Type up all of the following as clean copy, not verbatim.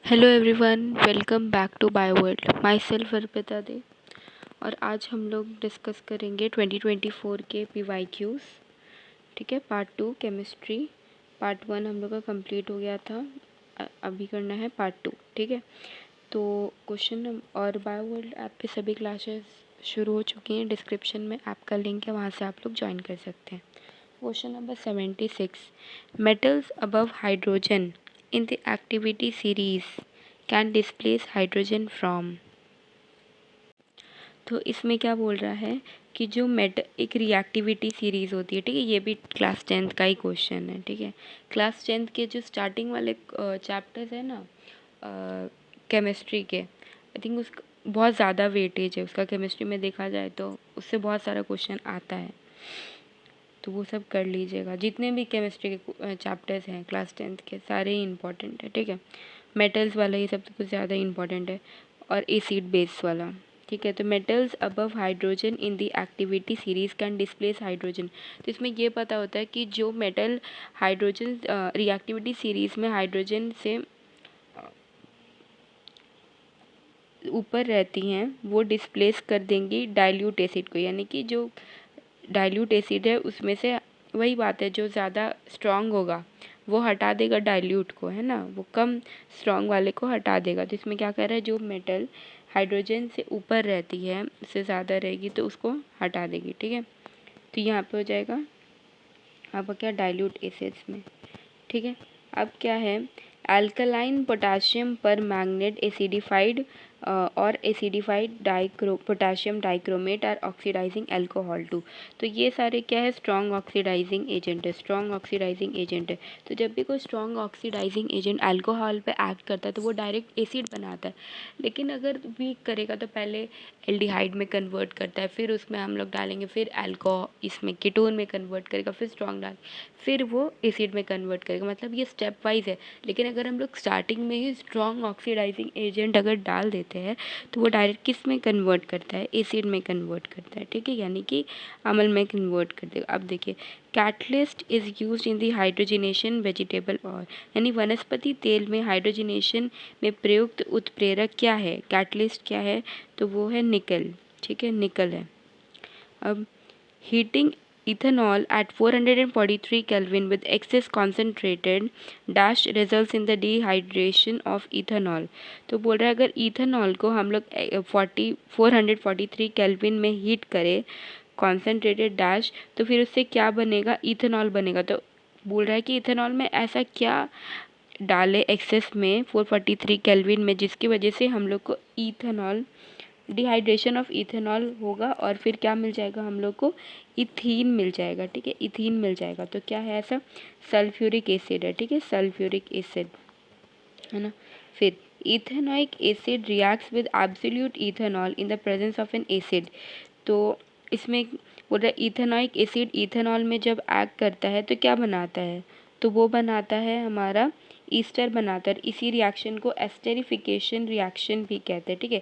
Hello everyone, welcome back to Bioworld. Myself Arpita Dey. और आज हम लोग डिस्कस करेंगे 2024 के PYQs। ठीक है, पार्ट 2 केमिस्ट्री। पार्ट 1 हम लोग का कंप्लीट हो गया था, अभी करना है पार्ट 2। ठीक है, तो क्वेश्चन और बायोवर्ल्ड ऐप पे सभी क्लासेस शुरू हो चुकी हैं। डिस्क्रिप्शन में ऐप का लिंक है, वहाँ से आप लोग ज्वाइन कर सकते हैं। Question number 76, metals above hydrogen in the activity series can displace hydrogen from। तो इसमें क्या बोल रहा है कि जो एक रिएक्टिविटी सीरीज़ होती है, ठीक है, ये भी क्लास 10th का ही क्वेश्चन है। ठीक है, क्लास 10th के जो स्टार्टिंग वाले चैप्टर्स है ना केमिस्ट्री के, आई थिंक उसका बहुत ज़्यादा वेटेज है उसका केमिस्ट्री में देखा जाए तो उससे बहुत सारा क्वेश्चन आता है, तो वो सब कर लीजिएगा। जितने भी केमिस्ट्री के चैप्टर्स हैं क्लास 10th के सारे ही इंपॉर्टेंट है। ठीक है, मेटल्स वाला ये सब तो कुछ ज़्यादा इंपॉर्टेंट है, और एसिड बेस वाला। ठीक है, तो metals above hydrogen in the activity series can displace hydrogen. तो इसमें ये पता होता है कि जो मेटल हाइड्रोजन रिएक्टिविटी सीरीज में हाइड्रोजन से ऊपर रहती हैं वो डिस्प्लेस कर देंगी डाइल्यूट एसिड को, यानी कि जो डाइल्यूट एसिड है उसमें से, वही बात है, जो ज़्यादा स्ट्रॉन्ग होगा वो हटा देगा डाइल्यूट को, है ना, वो कम स्ट्रॉन्ग वाले को हटा देगा। तो इसमें क्या कर रहा है, जो मेटल हाइड्रोजन से ऊपर रहती है, उससे ज़्यादा रहेगी तो उसको हटा देगी। ठीक है, तो यहाँ पे हो जाएगा अब क्या, डाइल्यूट एसिड्स में। ठीक है, अब क्या है, alkaline potassium permanganate acidified और acidified potassium dichromate are oxidising alcohol to. तो ये सारे क्या है, स्ट्रॉन्ग ऑक्सीडाइजिंग एजेंट है, स्ट्रॉन्ग ऑक्सीडाइजिंग एजेंट है। तो जब भी कोई स्ट्रॉन्ग ऑक्सीडाइजिंग एजेंट अल्कोहल पे एक्ट करता है तो वो डायरेक्ट एसिड बनाता है, लेकिन अगर वीक करेगा तो पहले एल्डिहाइड में कन्वर्ट करता है, फिर उसमें हम लोग डालेंगे, फिर अल्कोहल इसमें कीटोन में कन्वर्ट करेगा, फिर स्ट्रॉन्ग डाल, फिर वो एसिड में कन्वर्ट करेगा। मतलब ये स्टेप वाइज है। लेकिन अगर हम लोग स्टार्टिंग में ही स्ट्रॉन्ग ऑक्सीडाइजिंग एजेंट अगर डाल देते हैं तो वो डायरेक्ट किस में कन्वर्ट करता है, एसिड में कन्वर्ट करता है। ठीक है, यानी कि अम्ल में कन्वर्ट कर देगा। अब देखिए, catalyst is use in the hydrogenation vegetable oil, यानी वनस्पति तेल में हाइड्रोजिनेशन में प्रयुक्त उत्प्रेरक क्या है, कैटलिस्ट क्या है, तो वो है निकल। ठीक है, निकल है। अब heating ethanol at 443 Kelvin with excess concentrated dash results in the dehydration of ethanol। तो बोल रहा है अगर इथेनॉल को हम लोग 443 केल्विन में हीट करें कॉन्सेंट्रेटेड डैश, तो फिर उससे क्या बनेगा, इथेनॉल बनेगा। तो बोल रहा है कि इथेनॉल में ऐसा क्या डाले एक्सेस में 443 केल्विन में जिसकी वजह से हम लोग को इथेनॉल, डिहाइड्रेशन ऑफ इथेनॉल होगा, और फिर क्या मिल जाएगा हम लोग को, इथीन मिल जाएगा। ठीक है, इथीन मिल जाएगा। तो क्या है ऐसा, सल्फ्यूरिक एसिड है। ठीक है, सल्फ्यूरिक एसिड है ना। फिर ethanoic acid reacts with absolute ethanol in the presence of N acid. तो इसमें बोल रहा है इथेनॉइक एसिड इथेनॉल में जब एक्ट करता है तो क्या बनाता है, तो वो बनाता है हमारा ईस्टर बनाता है। इसी रिएक्शन को एस्टेरिफिकेशन रिएक्शन भी कहते हैं। ठीक है,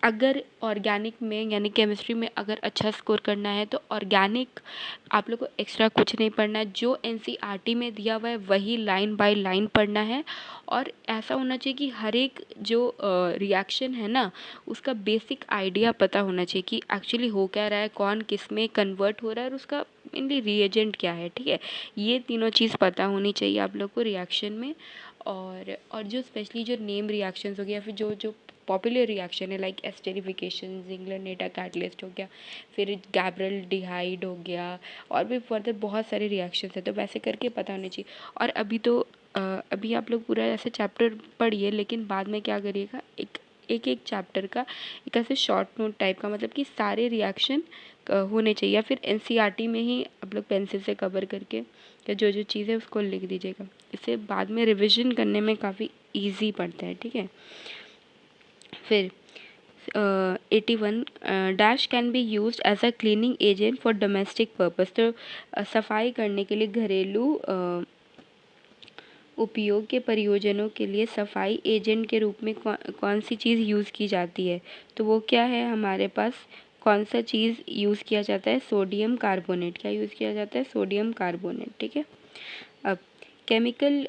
अगर ऑर्गेनिक में यानी केमिस्ट्री में अगर अच्छा स्कोर करना है तो ऑर्गेनिक आप लोग को एक्स्ट्रा कुछ नहीं पढ़ना है, जो एनसीईआरटी में दिया हुआ है वही लाइन बाय लाइन पढ़ना है। और ऐसा होना चाहिए कि हर एक जो रिएक्शन है ना उसका बेसिक आइडिया पता होना चाहिए कि एक्चुअली हो क्या रहा है, कौन किस में कन्वर्ट हो रहा है, और उसका मेनली रिएजेंट क्या है। ठीक है, ये तीनों चीज़ पता होनी चाहिए आप लोग को रिएक्शन में। और जो स्पेशली जो नेम रिएक्शंस हो गया, फिर जो जो पॉपुलर रिएक्शन है लाइक एस्टेरिफिकेशन, जिंगलर-नेटा कैटलिस्ट हो गया, फिर गैब्रियल डिहाइड हो गया, और भी फर्दर बहुत सारे रिएक्शंस हैं, तो वैसे करके पता होना चाहिए। और अभी आप लोग पूरा ऐसे चैप्टर पढ़िए, लेकिन बाद में क्या करिएगा, एक चैप्टर का एक ऐसे शॉर्ट नोट टाइप का, मतलब कि सारे रिएक्शन होने चाहिए, या फिर एनसीईआरटी में ही आप लोग पेंसिल से कवर करके या जो जो चीज़ है उसको लिख दीजिएगा। इससे बाद में रिविज़न करने में काफ़ी ईजी पड़ता है। ठीक है, फिर 81 dash can be used as a cleaning agent for domestic purpose. तो सफाई करने के लिए घरेलू उपयोग के प्रयोजनों के लिए सफाई एजेंट के रूप में कौन सी चीज़ यूज़ की जाती है, तो वो क्या है हमारे पास, कौन सा चीज़ यूज़ किया जाता है, सोडियम कार्बोनेट। क्या यूज़ किया जाता है, सोडियम कार्बोनेट। ठीक है, अब केमिकल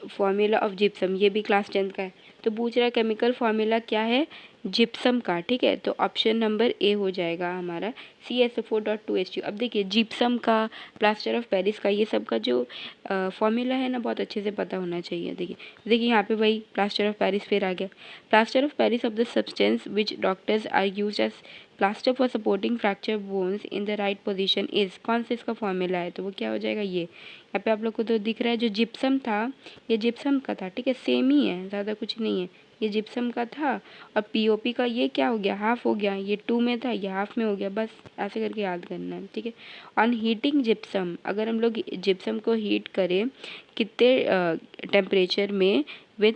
फॉर्मूला ऑफ जिप्सम, ये भी क्लास 10 का है। तो पूछ रहा है केमिकल फॉर्मूला क्या है जिप्सम का, ठीक है। तो ऑप्शन नंबर ए हो जाएगा हमारा CSO4.2H2। अब देखिए जिप्सम का, प्लास्टर ऑफ पेरिस का, ये सब का जो फॉर्मूला है ना बहुत अच्छे से पता होना चाहिए। देखिए यहाँ पे भाई प्लास्टर ऑफ पेरिस फिर आ गया। Plaster of Paris of the substance which doctors are use as plaster for supporting fracture bones in the right position is, कौन सा इसका फॉर्मूला है, तो वो क्या हो जाएगा ये। यहाँ पे आप लोग को तो दिख रहा है जो जिप्सम था ये जिप्सम का था, ठीक है, सेम ही है, ज़्यादा कुछ नहीं है, ये जिप्सम का था। और POP का ये क्या हो गया, हाफ हो गया, ये 2 में था, ये हाफ में हो गया, बस ऐसे करके याद करना है, ठीक है। ऑन हीटिंग जिप्सम, अगर हम लोग जिप्सम को हीट करें कितने टेम्परेचर में विथ,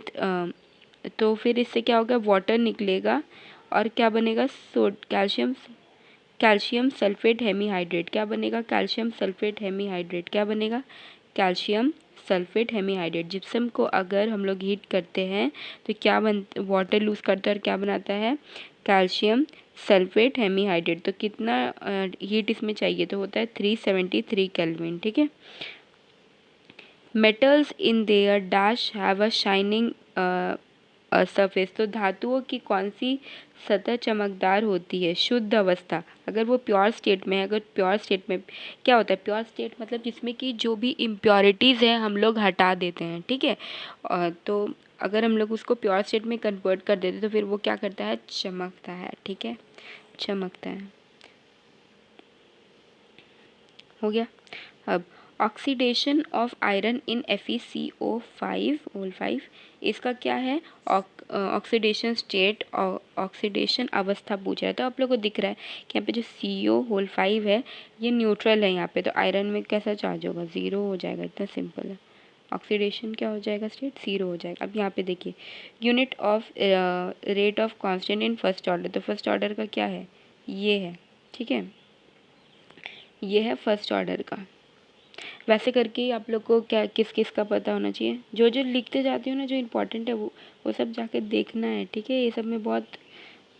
तो फिर इससे क्या होगा, वाटर निकलेगा और क्या बनेगा, कैल्शियम सल्फेट हेमीहाइड्रेट, क्या बनेगा, कैल्शियम सल्फेट हेमीहाइड्रेट, क्या बनेगा, कैल्शियम सल्फेट हेमीहाइड्रेट। जिप्सम को अगर हम लोग हीट करते हैं तो क्या वाटर लूज करता है और क्या बनाता है, कैल्शियम सल्फेट हेमीहाइड्रेट। तो कितना हीट इसमें चाहिए, तो होता है 373 केल्विन, ठीक है। Metals in their dash have a shining surface, तो धातुओं की कौन सी सतह चमकदार होती है शुद्ध अवस्था, अगर वो प्योर स्टेट में है। अगर प्योर स्टेट में क्या होता है, प्योर स्टेट मतलब जिसमें कि जो भी इम्प्योरिटीज़ हैं हम लोग हटा देते हैं, ठीक है। तो अगर हम लोग उसको प्योर स्टेट में कन्वर्ट कर देते तो फिर वो क्या करता है, चमकता है, ठीक है, चमकता है। हो गया। अब oxidation of iron in FeCO5 इसका क्या है, ऑक्सीडेशन स्टेट, ऑक्सीडेशन अवस्था पूछ रहा है। तो आप लोग को दिख रहा है कि यहाँ पे जो CO5 है ये न्यूट्रल है यहाँ पे, तो आयरन में कैसा चार्ज होगा, 0 हो जाएगा, इतना सिंपल है। ऑक्सीडेशन क्या हो जाएगा, स्टेट 0 हो जाएगा। अब यहाँ पे देखिए unit of rate of constant in first order, तो फर्स्ट ऑर्डर का क्या है, ये है, ठीक है, ये है फर्स्ट ऑर्डर का। वैसे करके ही आप लोग को क्या किस किस का पता होना चाहिए, जो जो लिखते जाती हो ना, जो इम्पोर्टेंट है वो सब जाके देखना है, ठीक है। ये सब में बहुत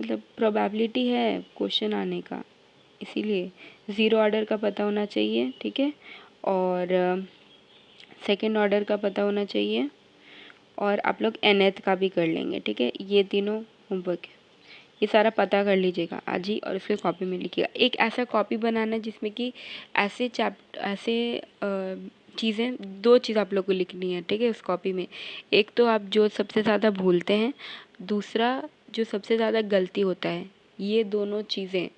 मतलब प्रोबेबिलिटी है क्वेश्चन आने का, इसीलिए ज़ीरो ऑर्डर का पता होना चाहिए, ठीक है, और सेकंड ऑर्डर का पता होना चाहिए, और आप लोग nth का भी कर लेंगे, ठीक है। ये तीनों होमवर्क है, ये सारा पता कर लीजिएगा आज ही और उसके कॉपी में लिखिएगा। एक ऐसा कॉपी बनाना जिसमें कि ऐसे चीज़ें, 2 चीज़ आप लोग को लिखनी है, ठीक है, उस कॉपी में। एक तो आप जो सबसे ज़्यादा भूलते हैं, दूसरा जो सबसे ज़्यादा गलती होता है, ये दोनों चीज़ें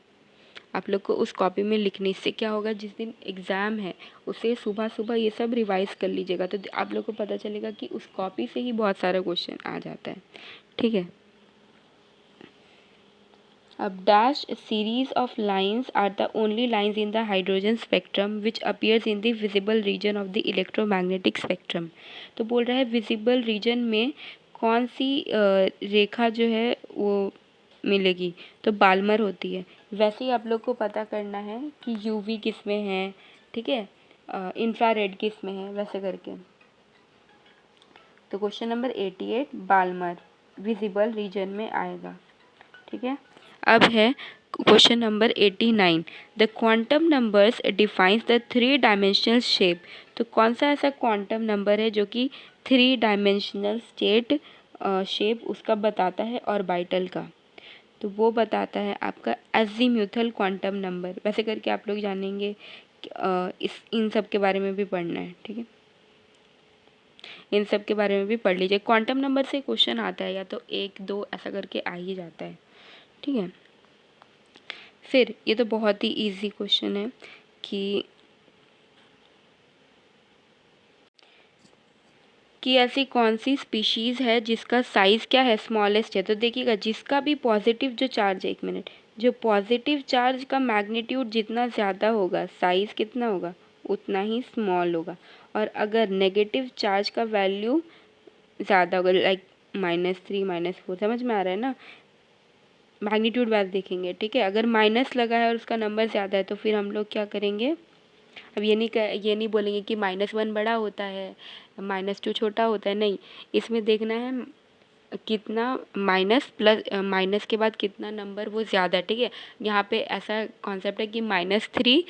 आप लोग को उस कॉपी में लिखनी। इससे क्या होगा, जिस दिन एग्ज़ाम है उसे सुबह सुबह ये सब रिवाइज़ कर लीजिएगा, तो आप लोग को पता चलेगा कि उस कॉपी से ही बहुत सारा क्वेश्चन आ जाता है, ठीक है। अब dash series of lines are the only lines in the hydrogen spectrum which appears in the visible region of the electromagnetic spectrum। तो बोल रहा है visible region में कौन सी रेखा जो है वो मिलेगी, तो बाल्मर होती है। वैसे ही आप लोग को पता करना है कि UV किस में है, ठीक है, इंफ्रारेड किस में है, वैसे करके। तो question number 88 Balmer visible region में आएगा, ठीक है। अब है question number 89 the quantum numbers defines the 3 dimensional shape. तो कौन सा ऐसा क्वांटम नंबर है जो कि 3 डायमेंशनल शेप उसका बताता है ऑर्बिटल का, तो वो बताता है आपका अज़ीमुथल क्वांटम नंबर। वैसे करके आप लोग जानेंगे इन सब के बारे में भी पढ़ना है, ठीक है, इन सब के बारे में भी पढ़ लीजिए। क्वांटम नंबर से क्वेश्चन आता है या तो 1 2 ऐसा करके आ ही जाता है, ठीक है। फिर ये तो बहुत ही इजी क्वेश्चन है कि ऐसी कौन सी स्पीशीज़ है जिसका साइज़ क्या है, स्मॉलेस्ट है। तो देखिएगा जिसका भी पॉजिटिव जो चार्ज है, 1 मिनट, जो पॉजिटिव चार्ज का मैग्नीट्यूड जितना ज़्यादा होगा साइज़ कितना होगा उतना ही स्मॉल होगा, और अगर नेगेटिव चार्ज का वैल्यू ज़्यादा होगा, लाइक -3 -4, समझ में आ रहा है ना, मैग्नीट्यूड वाइज देखेंगे, ठीक है। अगर माइनस लगा है और उसका नंबर ज़्यादा है तो फिर हम लोग क्या करेंगे, अब ये नहीं बोलेंगे कि -1 बड़ा होता है -2 छोटा होता है, नहीं, इसमें देखना है कितना माइनस के बाद कितना नंबर वो ज़्यादा, ठीक है। यहाँ पे ऐसा कॉन्सेप्ट है कि -3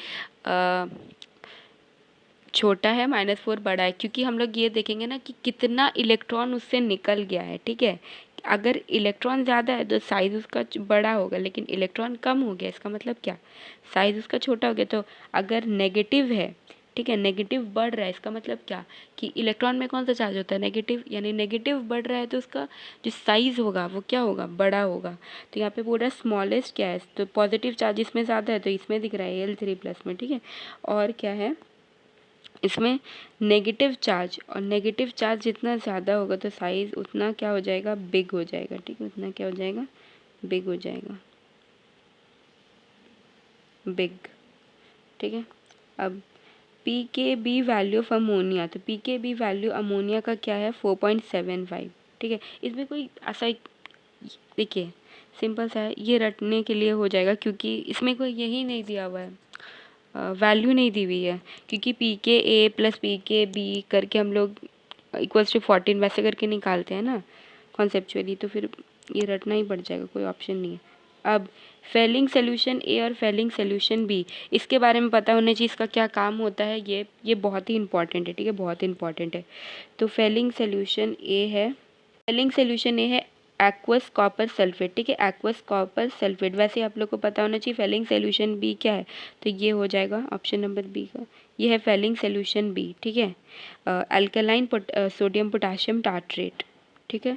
छोटा है, -4 बड़ा है, क्योंकि हम लोग ये देखेंगे ना कि कितना इलेक्ट्रॉन उससे निकल गया है, ठीक है। अगर इलेक्ट्रॉन ज़्यादा है तो साइज़ उसका बड़ा होगा, लेकिन इलेक्ट्रॉन कम हो गया, इसका मतलब क्या, साइज़ उसका छोटा हो गया। तो अगर नेगेटिव है, ठीक है, नेगेटिव बढ़ रहा है, इसका मतलब क्या कि इलेक्ट्रॉन में कौन सा चार्ज होता है, नेगेटिव, यानी नेगेटिव बढ़ रहा है तो उसका जो साइज़ होगा वो क्या होगा, बड़ा होगा। तो यहाँ पे बोल रहा है स्मॉलेस्ट क्या है, तो पॉजिटिव चार्ज इसमें ज़्यादा है तो इसमें दिख रहा है Al3+ में, ठीक है। और क्या है इसमें नेगेटिव चार्ज, और नेगेटिव चार्ज जितना ज़्यादा होगा तो साइज़ उतना क्या हो जाएगा, बिग हो जाएगा, ठीक है, उतना क्या हो जाएगा, बिग हो जाएगा, बिग, ठीक है। अब pKb वैल्यू ऑफ अमोनिया, तो pKb वैल्यू अमोनिया का क्या है, 4.75, ठीक है। इसमें कोई ऐसा, देखिए सिंपल सा है, ये रटने के लिए हो जाएगा, क्योंकि इसमें कोई यही नहीं दिया हुआ है, वैल्यू नहीं दी हुई है, क्योंकि pKa + pKb करके हम लोग =14 वैसे करके निकालते हैं ना कॉन्सेप्चुअली, तो फिर ये रटना ही पड़ जाएगा, कोई ऑप्शन नहीं है। अब फेलिंग सोल्यूशन ए और फेलिंग सोल्यूशन बी, इसके बारे में पता होना चाहिए, इसका क्या काम होता है, ये बहुत ही इंपॉर्टेंट है, ठीक है, बहुत इंपॉर्टेंट है। तो फेलिंग सोल्यूशन ए है, फेलिंग सोल्यूशन ए है एक्वस कॉपर सल्फेट, ठीक है, एक्वस कॉपर सल्फेट। वैसे आप लोग को पता होना चाहिए फेलिंग सोल्यूशन बी क्या है, तो ये हो जाएगा ऑप्शन नंबर बी का, ये है फेलिंग सोल्यूशन बी, ठीक है, अल्कलाइन सोडियम पोटाशियम टार्ट्रेट, ठीक है।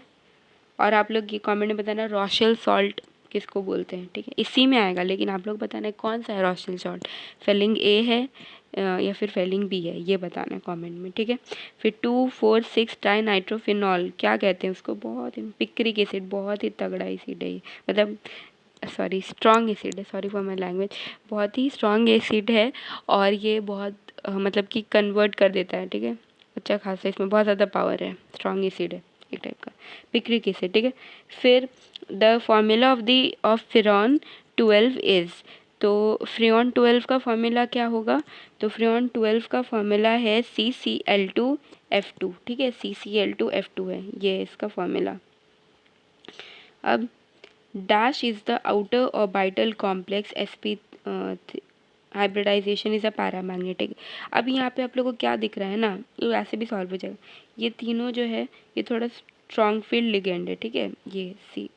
और आप लोग ये कमेंट में बताना रॉशेल सॉल्ट किसको बोलते हैं, ठीक है, इसी में आएगा, लेकिन आप लोग बताना है कौन सा है रॉशेल सॉल्ट, फेलिंग ए है या फिर फेलिंग बी है, ये बताना है कमेंट में, ठीक है। फिर 2,4,6 ट्राइनाइट्रोफिनॉल क्या कहते हैं उसको, बहुत ही पिक्रिक एसिड, बहुत ही तगड़ा एसिड है ये, मतलब सॉरी स्ट्रॉन्ग एसिड है, सॉरी फॉर माई लैंग्वेज, बहुत ही स्ट्रॉन्ग एसिड है, और ये बहुत मतलब कि कन्वर्ट कर देता है, ठीक है, अच्छा खासा, इसमें बहुत ज़्यादा पावर है, स्ट्रॉन्ग एसिड है एक टाइप का, पिक्रिक एसिड, ठीक है। फिर द फॉर्मूला ऑफ फ्रेऑन 12 इज़, तो फ्रेऑन 12 का फॉर्मूला क्या होगा, तो फ्रेऑन 12 का फॉर्मूला है CCl2F2, ठीक है, CCl2F2 है ये इसका फॉर्मूला। अब dash is the outer orbital complex sp hybridisation is a paramagnetic. अब यहाँ पे आप लोगों को क्या दिख रहा है ना, ये ऐसे भी सॉल्व हो जाएगा, ये तीनों जो है ये थोड़ा स्ट्रॉन्ग फील्ड लिगेंड है, ठीक है, ये सी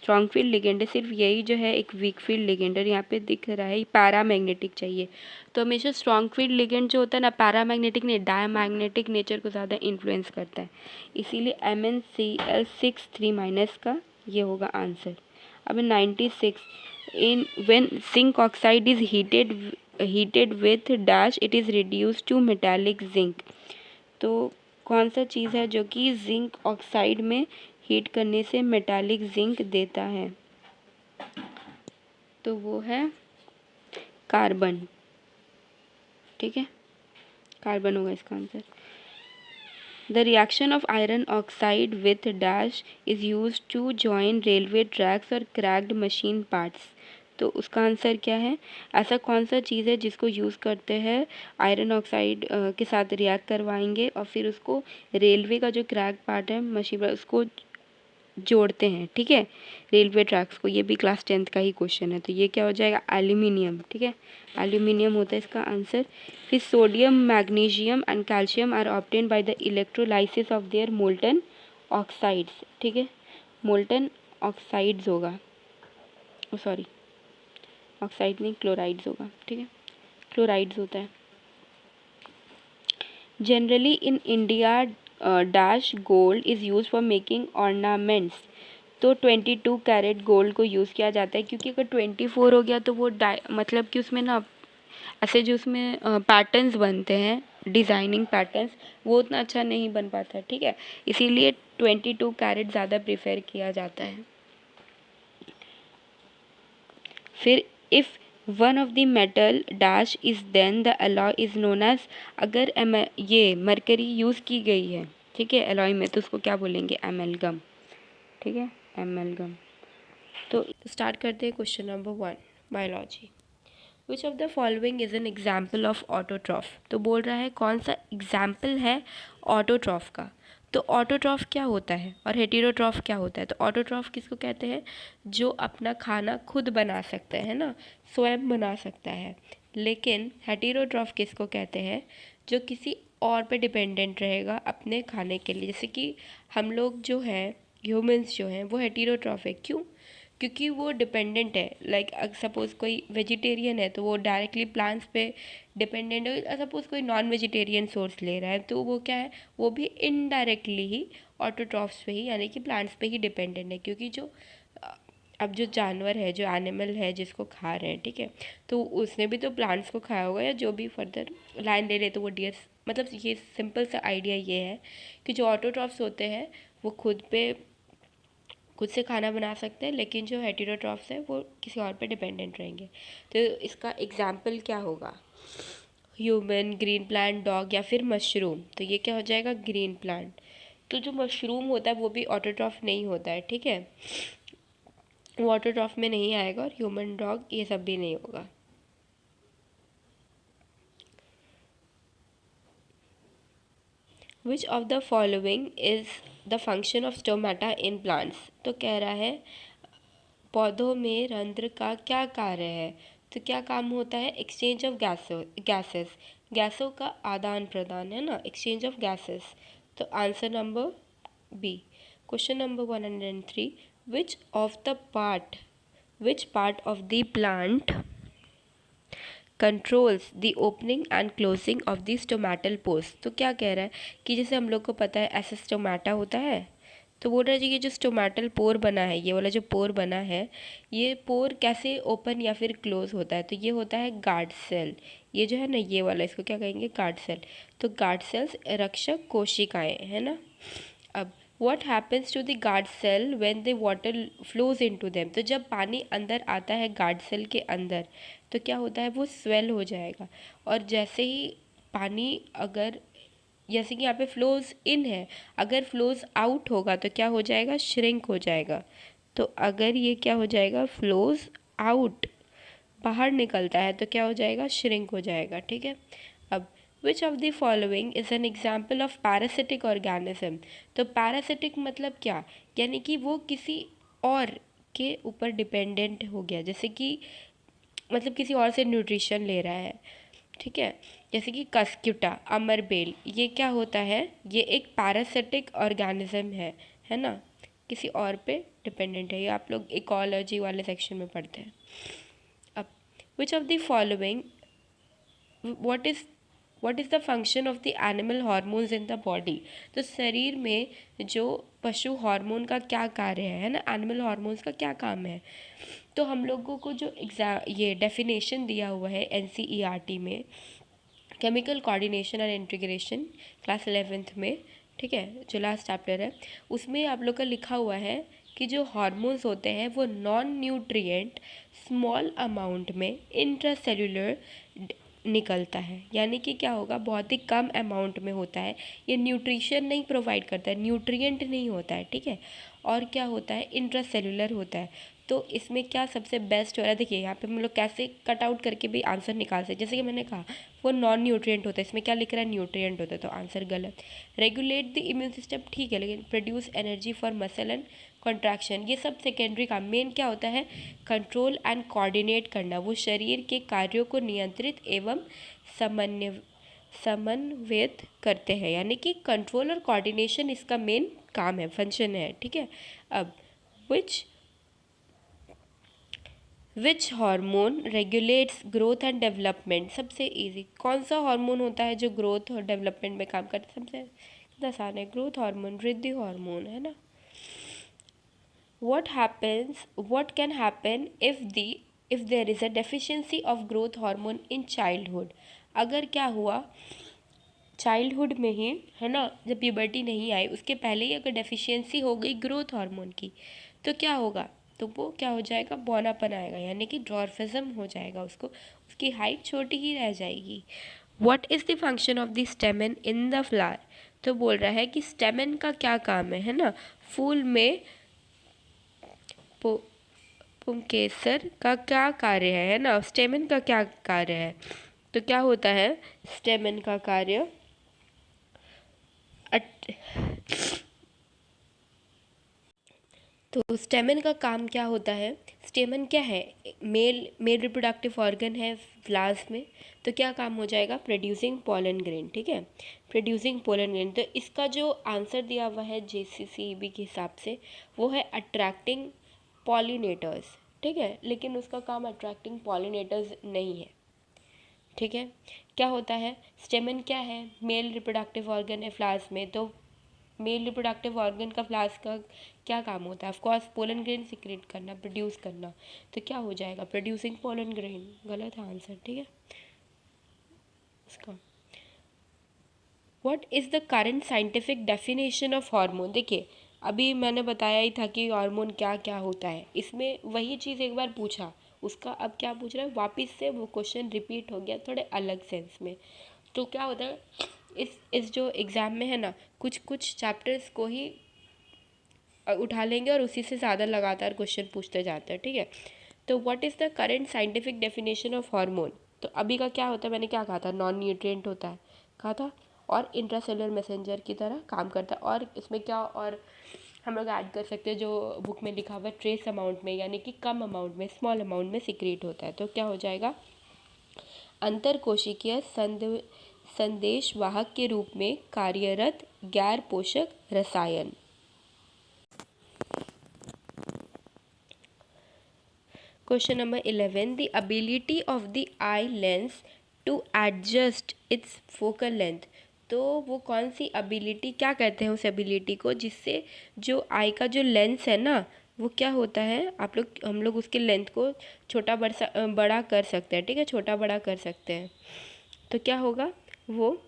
स्ट्रॉन्ग फील्ड लिगेंड है, सिर्फ यही जो है एक वीक फील्ड लिगेंड है, यहाँ पे दिख रहा है पैरामैग्नेटिक चाहिए, तो हमेशा स्ट्रॉन्ग फील्ड लिगेंड जो होता है ना, पैरामैग्नेटिक नहीं डायमैग्नेटिक नेचर को ज़्यादा इन्फ्लुएंस करता है, इसीलिए MnCl6 3- का ये होगा आंसर। अब 96, in when zinc oxide is heated with dash it is reduced to metallic zinc, तो कौन सा चीज़ है जो कि जिंक ऑक्साइड में हीट करने से मेटालिक जिंक देता है, तो वो है कार्बन, ठीक है, कार्बन होगा इसका answer. The reaction of iron oxide with dash is use to join railway tracks और क्रैक्ड मशीन पार्ट्स, तो उसका आंसर क्या है, ऐसा कौन सा चीज़ है जिसको यूज़ करते हैं आयरन ऑक्साइड के साथ रिएक्ट करवाएंगे और फिर उसको रेलवे का जो क्रैक पार्ट है मशीन पर उसको जोड़ते हैं, ठीक है, रेलवे ट्रैक्स को, ये भी क्लास 10th का ही क्वेश्चन है, तो ये क्या हो जाएगा एल्यूमिनियम, ठीक है, एल्यूमिनियम होता है इसका आंसर। फिर sodium magnesium and calcium are obtain by the electrolysis of their molten oxides, ठीक है, मोल्टन ऑक्साइड्स होगा, सॉरी ऑक्साइड नहीं क्लोराइड्स होगा, ठीक है, क्लोराइड्स होता है। Generally in India dash gold is use for making ornaments, तो 22 कैरेट गोल्ड को यूज़ किया जाता है, क्योंकि अगर 24 हो गया तो वो मतलब कि उसमें ना ऐसे जो उसमें पैटर्न्स बनते हैं, डिज़ाइनिंग पैटर्न्स, वो उतना अच्छा नहीं बन पाता, ठीक है, इसीलिए 22 कैरेट ज़्यादा प्रेफर किया जाता है। फिर if one of the metal dash is then the alloy is known as, अगर ये मरकरी यूज़ की गई है, ठीक है, अलॉय में, तो उसको क्या बोलेंगे, एमलगम, ठीक है, एमलगम। तो स्टार्ट करते हैं question number 1 biology. Which of the following is an example of autotroph, तो बोल रहा है कौन सा एग्जाम्पल है ऑटोट्रॉफ का, तो ऑटोट्रॉफ क्या होता है और हेटेरोट्रॉफ क्या होता है, तो ऑटोट्रॉफ किसको कहते हैं, जो अपना खाना खुद बना सकता है ना, स्वयं बना सकता है, लेकिन हेटेरोट्रॉफ किसको कहते हैं? जो किसी और पे डिपेंडेंट रहेगा अपने खाने के लिए। जैसे कि हम लोग जो है, ह्यूमंस जो हैं, वो हेटेरोट्रॉफ है। क्यों? क्योंकि वो डिपेंडेंट है। लाइक सपोज़ कोई वेजिटेरियन है तो वो डायरेक्टली प्लांट्स पे डिपेंडेंट है। सपोज़ कोई नॉन वेजिटेरियन सोर्स ले रहा है तो वो क्या है, वो भी इनडायरेक्टली ही ऑटोट्रॉफ्स पे ही, यानी कि प्लांट्स पे ही डिपेंडेंट है। क्योंकि जो अब जो जानवर है, जो एनिमल है जिसको खा रहे हैं, ठीक है, तो उसने भी तो प्लांट्स को खाया होगा, या जो भी फर्दर लाइन ले रहे तो वो डियर। मतलब ये सिंपल सा आइडिया ये है कि जो ऑटोट्रॉफ्स होते हैं वो खुद से खाना बना सकते हैं, लेकिन जो हेटेरोट्रॉफ्स है वो किसी और पे डिपेंडेंट रहेंगे। तो इसका एग्जाम्पल क्या होगा? ह्यूमन, ग्रीन प्लांट, डॉग या फिर मशरूम। तो ये क्या हो जाएगा? Green plant. तो जो मशरूम होता है वो भी ऑटोट्रॉफ नहीं होता है, ठीक है, वो ऑटोट्रॉफ में नहीं आएगा, और ह्यूमन, डॉग ये सब भी नहीं होगा। Which of the following is the function of stomata in plants? तो कह रहा है पौधों में रंध्र का क्या कार्य है? तो क्या काम होता है? एक्सचेंज ऑफ गैसेस, गैसों का आदान प्रदान, है ना, एक्सचेंज ऑफ गैसेस। तो answer number B. Question number 103, which part of the plant controls the opening and closing of the stomatal pores? तो क्या कह रहा है कि जैसे हम लोग को पता है ऐसे स्टोमेटा होता है, तो बोल रहा है जी ये जो स्टोमेटल पोर बना है, ये वाला जो पोर बना है, ये पोर कैसे ओपन या फिर क्लोज होता है? तो ये होता है गार्ड सेल। ये जो है ना, ये वाला, इसको क्या कहेंगे? Guard cell. तो गार्ड सेल्स रक्षक कोशिकाएं, है ना। अब what happens to the guard cell when the water flows into them? तो जब पानी अंदर आता है गार्ड सेल के अंदर, तो क्या होता है? वो स्वेल हो जाएगा। और जैसे ही पानी, अगर जैसे कि यहाँ पे फ्लोज इन है, अगर फ्लोज आउट होगा तो क्या हो जाएगा? श्रिंक हो जाएगा। तो अगर ये क्या हो जाएगा? फ्लोज आउट, बाहर निकलता है, तो क्या हो जाएगा? श्रिंक हो जाएगा, ठीक है। अब which of the following is an example of parasitic organism? तो पैरासिटिक मतलब क्या? यानी कि वो किसी और के ऊपर डिपेंडेंट हो गया, जैसे कि मतलब किसी और से न्यूट्रिशन ले रहा है, ठीक है। जैसे कि कस्क्यूटा, अमरबेल, ये क्या होता है? ये एक पैरासिटिक ऑर्गेनिज्म है ना, किसी और पे डिपेंडेंट है। ये आप लोग इकोलॉजी वाले सेक्शन में पढ़ते हैं। अब which of the following, what is the function of the animal hormones in the body? तो शरीर में जो पशु हार्मोन का क्या कार्य है ना, एनिमल हार्मोन्स का क्या काम है? तो हम लोगों को जो ये डेफिनेशन दिया हुआ है NCERT में, chemical coordination and integration, class 11th में, ठीक है, जो लास्ट चैप्टर है, उसमें आप लोग का लिखा हुआ है कि जो हार्मोन्स होते हैं वो नॉन न्यूट्रिएंट स्मॉल अमाउंट में इंट्रासेल्यूलर निकलता है। यानी कि क्या होगा? बहुत ही कम अमाउंट में होता है। ये न्यूट्रिशन नहीं प्रोवाइड करता है, न्यूट्रिएंट नहीं होता है, ठीक है। और क्या होता है? इंट्रासेल्यूलर होता है। तो इसमें क्या सबसे बेस्ट हो रहा है? देखिए यहाँ पे हम लोग कैसे कट आउट करके भी आंसर निकाल सकते, जैसे कि मैंने कहा वो नॉन न्यूट्रिएंट होता है, इसमें क्या लिख रहा है? न्यूट्रिएंट होता है, तो आंसर गलत। रेगुलेट द इम्यून सिस्टम, ठीक है, लेकिन produce energy for muscle and contraction, ये सब सेकेंडरी काम। मेन क्या होता है? कंट्रोल एंड कोऑर्डिनेट करना, वो शरीर के कार्यों को नियंत्रित एवं समन्वित करते हैं, यानी कि कंट्रोल और कोऑर्डिनेशन इसका मेन काम है, फंक्शन है, ठीक है। अब which hormone regulates growth and development? सबसे इजी, कौन सा हार्मोन होता है जो ग्रोथ और डेवलपमेंट में काम करता है? सबसे आसान है, ग्रोथ हार्मोन, वृद्धि हार्मोन, है ना। what can happen if there is a deficiency of growth hormone in childhood? अगर क्या हुआ चाइल्डहुड में ही, है ना, जब प्यूबर्टी नहीं आई उसके पहले ही अगर डेफिशिएंसी हो गई ग्रोथ हार्मोन की, तो क्या होगा? तो वो क्या हो जाएगा? बौनापन आएगा, यानी कि ड्वार्फिज्म हो जाएगा, उसकी हाइट छोटी ही रह जाएगी। What is the function of the स्टेमन in the flower? तो बोल रहा है कि स्टेमन का क्या काम है ना, फूल में पुंकेसर का क्या कार्य है ना, स्टेमन का क्या कार्य है? तो क्या होता है स्टेमन का कार्य? तो स्टेमन का काम क्या होता है? स्टेमन क्या है? मेल रिप्रोडक्टिव ऑर्गन है फ्लावर्स में। तो क्या काम हो जाएगा? प्रोड्यूसिंग पोलन ग्रेन, ठीक है, प्रोड्यूसिंग पोलन ग्रेन। तो इसका जो आंसर दिया हुआ है JCCEB के हिसाब से वो है अट्रैक्टिंग पॉलिनेटर्स, ठीक है, लेकिन उसका काम अट्रैक्टिंग पॉलिनेटर्स नहीं है, ठीक है। क्या होता है? स्टेमन क्या है? मेल रिप्रोडक्टिव ऑर्गन है फ्लावर्स में। तो मेल रिप्रोडक्टिव ऑर्गन का फ्लावर्स का क्या काम होता है? ऑफकोर्स पोलन ग्रेन सिक्रेट करना, प्रोड्यूस करना। तो क्या हो जाएगा? प्रोड्यूसिंग पोलन ग्रेन, गलत है आंसर, ठीक है इसका। What is the current scientific definition of hormone? देखिए अभी मैंने बताया ही था कि हार्मोन क्या क्या होता है, इसमें वही चीज़ एक बार पूछा, उसका अब क्या पूछ रहा है वापस से, वो क्वेश्चन रिपीट हो गया थोड़े अलग सेंस में। तो क्या होता है इस जो एग्ज़ाम में है ना, कुछ कुछ चैप्टर्स को ही उठा लेंगे और उसी से ज़्यादा लगातार क्वेश्चन पूछते जाते हैं, ठीक है। तो what is the current scientific definition of hormone? तो अभी का क्या होता है, मैंने क्या कहा था, नॉन न्यूट्रिएंट होता है, कहा था, और इंट्रासेलुलर मैसेंजर की तरह काम करता है। और इसमें क्या और हम लोग ऐड कर सकते हैं जो बुक में लिखा हुआ है, ट्रेस अमाउंट में, यानी कि कम अमाउंट में, स्मॉल अमाउंट में सिक्रेट होता है। तो क्या हो जाएगा? अंतर कोशिकीय संदेश वाहक के रूप में कार्यरत गैर पोषक रसायन। Question number 11. The ability of the eye lens to adjust its focal length. तो वो कौन सी एबिलिटी, क्या कहते हैं उस एबिलिटी को जिससे जो आई का जो लेंस है ना वो क्या होता है, हम लोग उसके लेंथ को छोटा बड़ा कर सकते हैं, ठीक है, छोटा बड़ा कर सकते हैं। तो क्या होगा? वो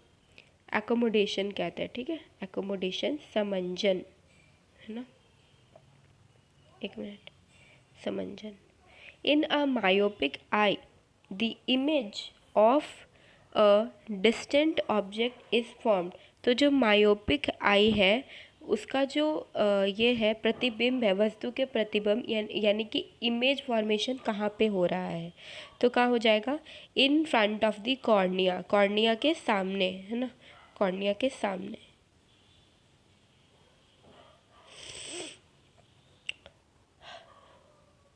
एकोमोडेशन कहते हैं, ठीक है, एकोमोडेशन, समंजन, है ना, एक minute, समंजन। In a myopic eye, the image of a distant object is formed. तो जो मायोपिक आई है उसका जो ये है प्रतिबिंब है, वस्तु के प्रतिबिंब, यानी कि इमेज फॉर्मेशन कहाँ पे हो रहा है? तो कहाँ हो जाएगा? In front of the cornea, cornea के सामने, है ना, कॉर्निया के सामने।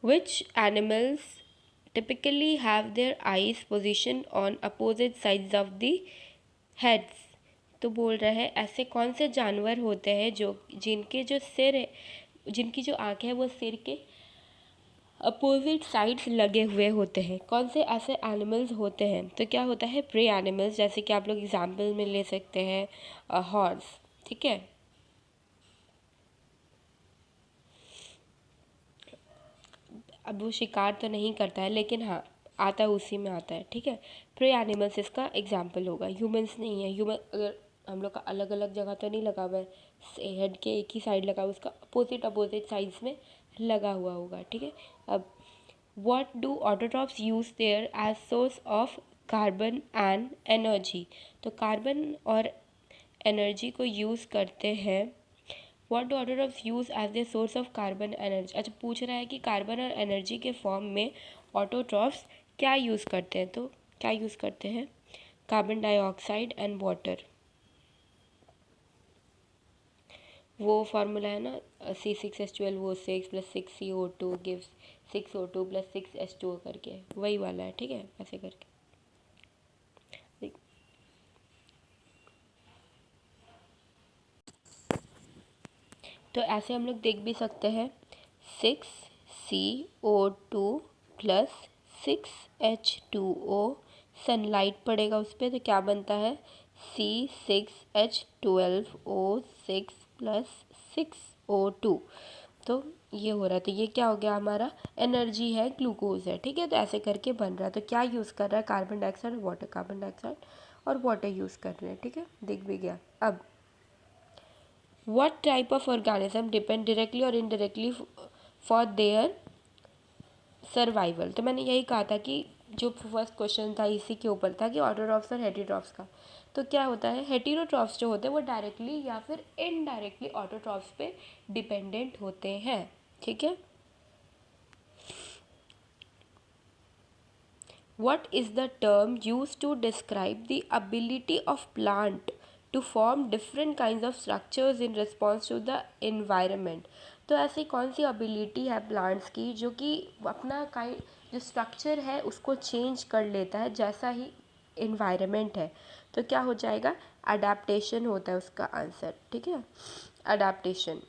Which animals typically have their eyes positioned on opposite sides of the heads? तो बोल रहा है ऐसे कौन से जानवर होते हैं जो जिनके जो सिर है, जिनकी जो आँख है वो सिर के अपोजिट साइड्स लगे हुए होते हैं। कौन से ऐसे एनिमल्स होते हैं? तो क्या होता है? प्रे एनिमल्स, जैसे कि आप लोग एग्जाम्पल में ले सकते हैं हॉर्स, ठीक है। अब वो शिकार तो नहीं करता है लेकिन हाँ आता है, उसी में आता है, ठीक है। प्रे एनिमल्स इसका एग्जाम्पल होगा, ह्यूमंस नहीं है। ह्यूमन अगर हम लोग का अलग अलग जगह तो नहीं लगा हुआ है, हेड के एक ही साइड लगा हुआ, उसका अपोजिट साइड्स में लगा हुआ होगा, ठीक है। अब what do autotrophs use their as source of carbon and energy? तो कार्बन और एनर्जी को यूज़ करते हैं। What do autotrophs use as a source of carbon energy? अच्छा, पूछ रहा है कि कार्बन और एनर्जी के फॉर्म में ऑटोट्रॉप्स क्या यूज़ करते हैं? तो क्या यूज़ करते हैं? Carbon dioxide and water. वो फार्मूला है ना, C6H12O6 + 6CO2 gives 6O2 + 6H2O करके, वही वाला है, ठीक है, ऐसे करके। तो ऐसे हम लोग देख भी सकते हैं, 6CO2 + 6H2O, सनलाइट पड़ेगा उस पर तो क्या बनता है? C6H12O6 + 6O2। तो ये हो रहा है, तो ये क्या हो गया हमारा? एनर्जी है, ग्लूकोज है, ठीक है। तो ऐसे करके बन रहा है। तो क्या यूज़ कर रहा है? कार्बन डाइऑक्साइड और वाटर, कार्बन डाइऑक्साइड और वाटर यूज़ कर रहे हैं, ठीक है, दिख भी गया। अब what type of organism depend directly or indirectly for their survival? तो मैंने यही कहा था कि जो फर्स्ट क्वेश्चन था इसी के ऊपर था कि ऑटोट्रॉफ्स और हेटेरोट्रॉफ्स का। तो क्या होता है? हेटेरोट्रॉफ्स जो होते हैं वो डायरेक्टली या फिर इनडायरेक्टली ऑटोट्रॉफ्स पे डिपेंडेंट होते हैं, ठीक है। What is the term used to describe the ability of plant to form different kind of structures in response to the environment. तो ऐसी कौन सी एबिलिटी है प्लांट्स की जो कि अपना जो स्ट्रक्चर है उसको चेंज कर लेता है जैसा ही इन्वायरमेंट है। तो क्या हो जाएगा, अडेप्टेशन होता है उसका आंसर। ठीक है, adaptation.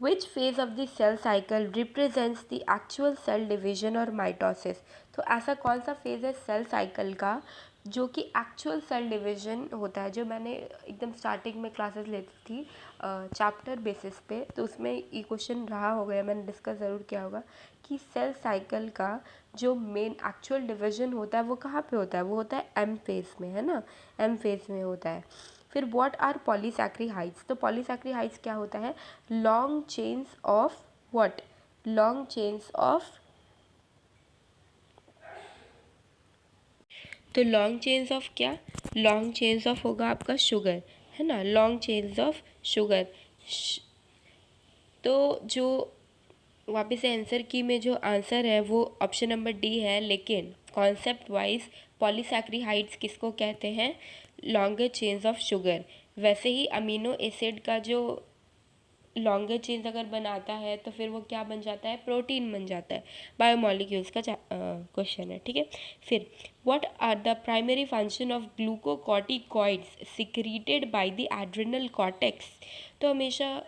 Which phase of the cell cycle represents the actual cell division और mitosis? तो ऐसा कौन सा फेज़ है सेल साइकिल का जो कि एक्चुअल सेल डिवीजन होता है, जो मैंने एकदम स्टार्टिंग में क्लासेस लेती थी चैप्टर बेसिस पे, तो उसमें ये क्वेश्चन रहा होगा या मैंने डिस्कस ज़रूर किया होगा कि सेल साइकिल का जो मेन एक्चुअल डिवीजन होता है वो कहाँ पे होता है, वो होता है एम फेज़ में, है ना, एम फेज़ में होता है। फिर व्हाट आर पॉलीसैक्रिहाइड्स? तो पॉलीसैक्रिहाइड्स क्या होता है, long chains of what, long chains of, तो लॉन्ग चेन्स ऑफ क्या, लॉन्ग चेन्स ऑफ होगा आपका शुगर, है ना, लॉन्ग चेन्स ऑफ शुगर। तो जो वापस से आंसर की में जो आंसर है वो ऑप्शन नंबर डी है, लेकिन कॉन्सेप्ट वाइज पॉलीसैक्रिहाइड्स किसको कहते हैं, लॉन्गर चेन्स ऑफ शुगर। वैसे ही अमीनो एसिड का जो लॉन्गर चेन्स अगर बनाता है तो फिर वो क्या बन जाता है, प्रोटीन बन जाता है। बायोमॉलिक्यूल्स का क्वेश्चन है। ठीक है, फिर what are the primary function of glucocorticoids secreted by the adrenal cortex? तो हमेशा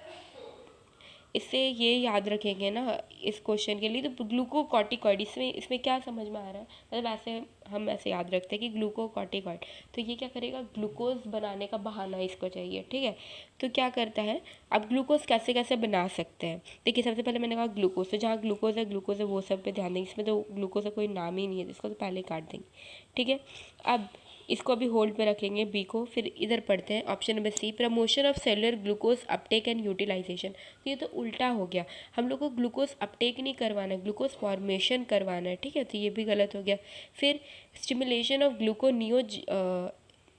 इससे ये याद रखेंगे ना इस क्वेश्चन के लिए, तो ग्लूकोकॉर्टिकॉइड, इसमें क्या समझ में आ रहा है, मतलब ऐसे हम ऐसे याद रखते हैं कि ग्लूकोकॉर्टिकॉइड, तो ये क्या करेगा, ग्लूकोज बनाने का बहाना इसको चाहिए। ठीक है, तो क्या करता है, अब ग्लूकोज कैसे कैसे बना सकते हैं, देखिए सबसे पहले मैंने कहा ग्लूकोज, तो जहाँ ग्लूकोज है वो सब पे ध्यान देंगे, इसमें तो ग्लूकोज का कोई नाम ही नहीं है, इसको तो पहले काट देंगे। ठीक है, अब इसको अभी होल्ड पे रखेंगे बी को, फिर इधर पढ़ते हैं option number C, promotion of cellular glucose uptake and utilization. तो ये तो उल्टा हो गया, हम लोग को ग्लूकोज अपटेक नहीं करवाना है, ग्लूकोज फॉर्मेशन करवाना है। ठीक है, तो ये भी गलत हो गया। फिर स्टिमुलेशन ऑफ ग्लूकोनियो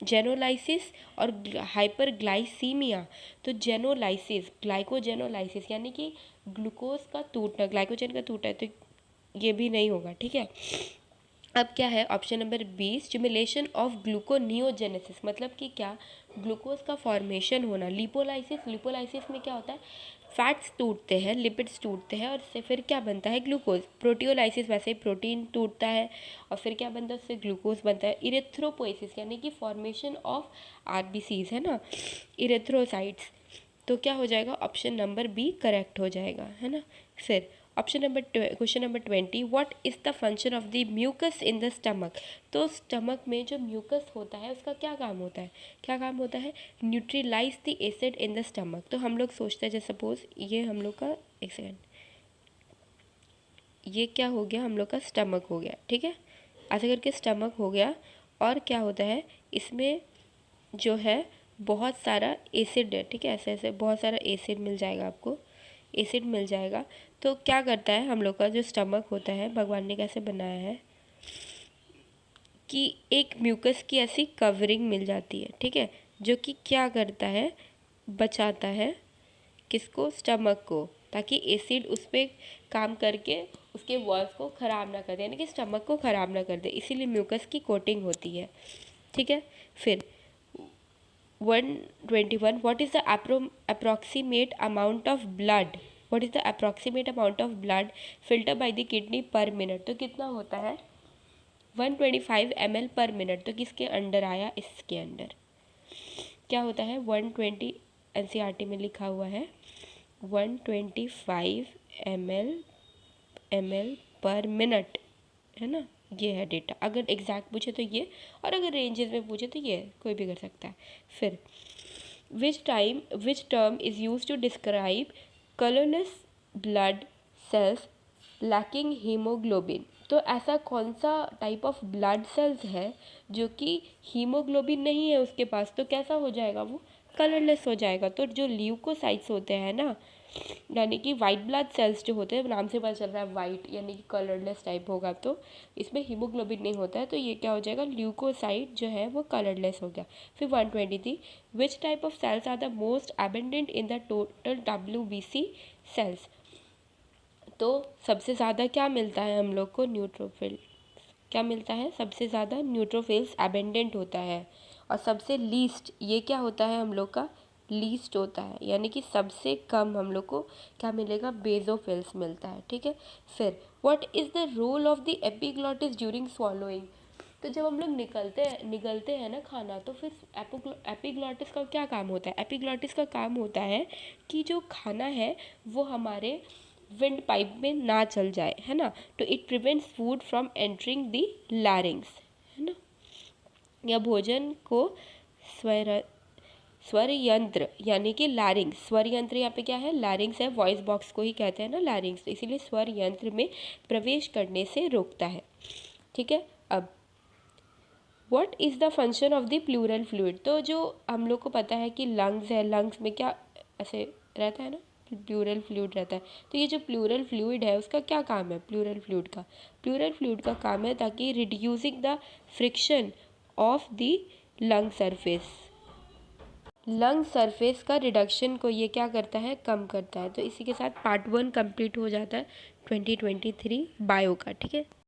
जेनोलाइसिस और हाइपरग्लाइसीमिया। तो जेनोलाइसिस, ग्लाइकोजेनोलाइसिस यानी कि ग्लूकोज का टूटना, ग्लाइकोजन का टूटा है, तो ये भी नहीं होगा। ठीक है, अब क्या है option number B, stimulation of gluconeogenesis, मतलब कि क्या, ग्लूकोज का फॉर्मेशन होना। लिपोलाइसिस, लिपोलाइसिस में क्या होता है, फैट्स टूटते हैं, लिपिड्स टूटते हैं और उससे फिर क्या बनता है, ग्लूकोज। प्रोटियोलाइसिस वैसे ही प्रोटीन टूटता है और फिर क्या बनता है, उससे ग्लूकोज बनता है। इरेथ्रोपोइसिस यानी कि फॉर्मेशन ऑफ आरबीसीज, है ना, इरेथ्रोसाइट्स। तो क्या हो जाएगा, ऑप्शन नंबर बी करेक्ट हो जाएगा, है ना। फिर question number 20, what is the function of the mucus in the stomach? तो स्टमक में जो म्यूकस होता है उसका क्या काम होता है, क्या काम होता है, neutralize the acid in the stomach. तो हम लोग सोचते हैं जैसे सपोज ये हम लोग का, एक सेकेंड, ये क्या हो गया, हम लोग का स्टमक हो गया। ठीक है, ऐसे करके स्टमक हो गया, और क्या होता है इसमें जो है बहुत सारा एसिड है। ठीक है, ऐसे ऐसे बहुत सारा एसिड मिल जाएगा आपको, एसिड मिल जाएगा। तो क्या करता है हम लोग का जो स्टमक होता है, भगवान ने कैसे बनाया है कि एक म्यूकस की ऐसी कवरिंग मिल जाती है। ठीक है, जो कि क्या करता है, बचाता है किसको, स्टमक को, ताकि एसिड उस पर काम करके उसके वॉल्स को ख़राब ना कर दे, यानी कि स्टमक को ख़राब ना कर दे, इसीलिए म्यूकस की कोटिंग होती है। ठीक है, फिर 121, what is the approximate amount of blood, what is the approximate amount of blood filtered by the kidney per minute? तो कितना होता है, 125 ml पर मिनट। तो किसके अंडर आया, इसके अंडर क्या होता है, 120, एनसीईआरटी में लिखा हुआ है 125 ml पर मिनट, है ना, ये है डेटा। अगर एग्जैक्ट पूछे तो ये, और अगर रेंजेस में पूछे तो ये, कोई भी कर सकता है। फिर which term is use to describe colourless blood cells lacking haemoglobin? तो ऐसा कौन सा टाइप ऑफ ब्लड सेल्स है जो कि हीमोग्लोबिन नहीं है उसके पास, तो कैसा हो जाएगा, वो कलरलेस हो जाएगा। तो जो ल्यूकोसाइट्स होते हैं ना, यानी कि वाइट ब्लड सेल्स जो होते हैं, नाम से पता चल रहा है वाइट यानी कि कलरलेस टाइप होगा, तो इसमें हीमोग्लोबिन नहीं होता है, तो ये क्या हो जाएगा, ल्यूकोसाइट जो है वो कलरलेस हो गया। फिर 123, which type of cells are the most abundant in the total WBC cells? तो सबसे ज़्यादा क्या मिलता है हम लोग को, न्यूट्रोफिल, क्या मिलता है, सबसे ज़्यादा न्यूट्रोफिल्स एबेंडेंट होता है, और सबसे लीस्ट ये क्या होता है हम लोग का, लीस्ट होता है, यानी कि सबसे कम हम लोग को क्या मिलेगा, बेसोफिल्स मिलता है। ठीक है, फिर what is the role of the epiglottis during swallowing. तो जब हम लोग निगलते हैं ना खाना, तो फिर एपिग्लॉटिस का क्या काम होता है, एपिग्लॉटिस का काम होता है कि जो खाना है वो हमारे विंड पाइप में ना चल जाए, है ना, तो it prevents food from entering the larynx, है ना, या भोजन को स्वर यंत्र यानी कि लैरिंग्स, स्वर यंत्र यहाँ पे क्या है, लैरिंग्स है, वॉइस बॉक्स को ही कहते हैं ना लैरिंग्स, इसीलिए स्वर यंत्र में प्रवेश करने से रोकता है। ठीक है, अब what is the function of the pleural fluid. तो जो हम लोग को पता है कि लंग्स है, लंग्स में क्या ऐसे रहता है ना, प्लूरल फ्लूइड रहता है, तो ये जो प्लूरल फ्लूइड है उसका क्या काम है, प्लूरल फ्लूइड का काम है ताकि reducing the friction of the lung surface, lung surface का रिडक्शन को ये क्या करता है, कम करता है। तो इसी के साथ पार्ट 1 कंप्लीट हो जाता है 2023 बायो का। ठीक है।